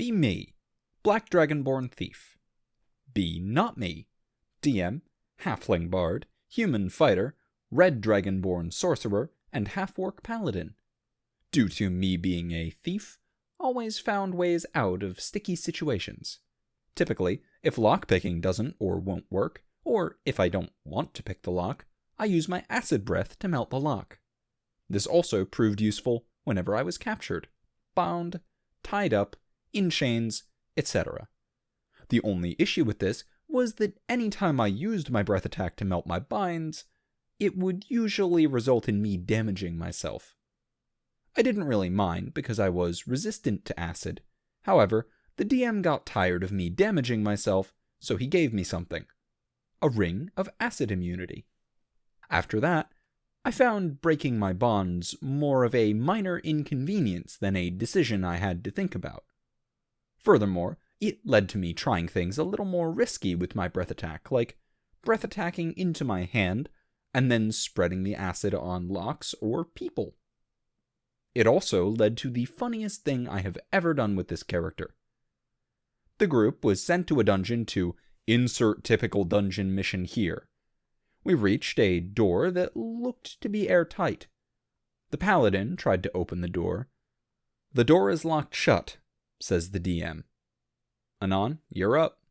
Be me, Black Dragonborn Thief. Be not me, DM, Halfling Bard, Human Fighter, Red Dragonborn Sorcerer, and Half-Orc Paladin. Due to me being a thief, always found ways out of sticky situations. Typically, if lockpicking doesn't or won't work, or if I don't want to pick the lock, I use my acid breath to melt the lock. This also proved useful whenever I was captured, bound, tied up, in chains, etc. The only issue with this was that any time I used my breath attack to melt my binds, it would usually result in me damaging myself. I didn't really mind because I was resistant to acid. However, the DM got tired of me damaging myself, so he gave me something. A ring of acid immunity. After that, I found breaking my bonds more of a minor inconvenience than a decision I had to think about. Furthermore, it led to me trying things a little more risky with my breath attack, like breath attacking into my hand, and then spreading the acid on locks or people. It also led to the funniest thing I have ever done with this character. The group was sent to a dungeon to insert typical dungeon mission here. We reached a door that looked to be airtight. The paladin tried to open the door. "The door is locked shut," says the DM. "Anon, you're up,"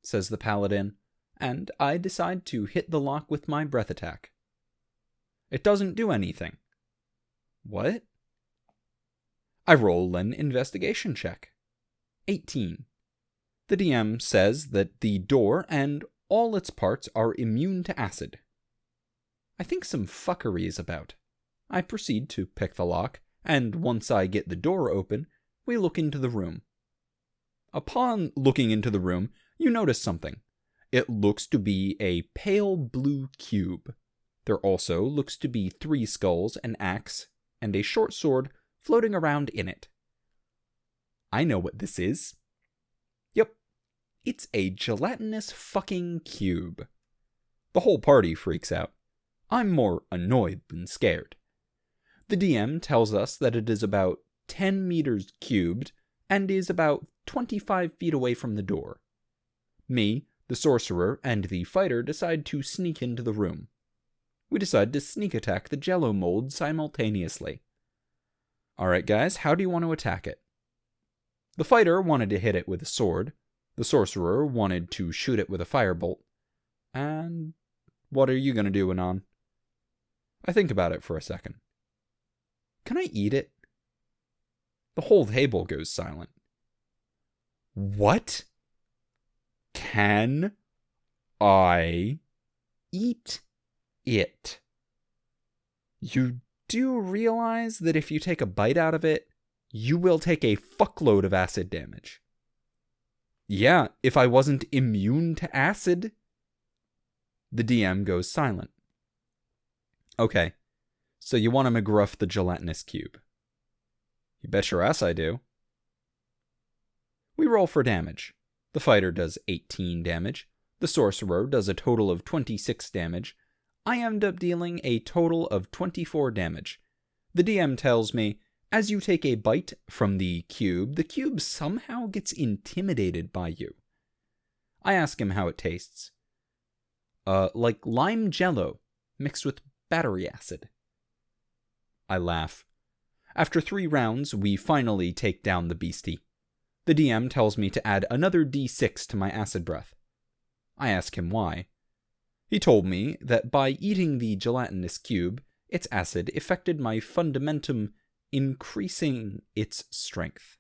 says the paladin, and I decide to hit the lock with my breath attack. It doesn't do anything. What? I roll an investigation check. 18. The DM says that the door and all its parts are immune to acid. I think some fuckery is about. I proceed to pick the lock, and once I get the door open, we look into the room. Upon looking into the room, you notice something. It looks to be a pale blue cube. There also looks to be 3 skulls, an axe, and a short sword floating around in it. I know what this is. Yep, it's a gelatinous fucking cube. The whole party freaks out. I'm more annoyed than scared. The DM tells us that it is about 10 meters cubed and is about 25 feet away from the door. Me, the sorcerer, and the fighter decide to sneak into the room. We decide to sneak attack the jello mold simultaneously. Alright guys, how do you want to attack it? The fighter wanted to hit it with a sword. The sorcerer wanted to shoot it with a firebolt. And what are you going to do, Anon? I think about it for a second. Can I eat it? The whole table goes silent. What? Can I eat it? You do realize that if you take a bite out of it, you will take a fuckload of acid damage. Yeah, if I wasn't immune to acid. The DM goes silent. Okay, so you want to McGruff the gelatinous cube. You bet your ass I do. We roll for damage. The fighter does 18 damage. The sorcerer does a total of 26 damage. I end up dealing a total of 24 damage. The DM tells me, as you take a bite from the cube somehow gets intimidated by you. I ask him how it tastes. Like lime jello mixed with battery acid. I laugh. After 3 rounds, we finally take down the beastie. The DM tells me to add another D6 to my acid breath. I ask him why. He told me that by eating the gelatinous cube, its acid affected my fundamentum, increasing its strength.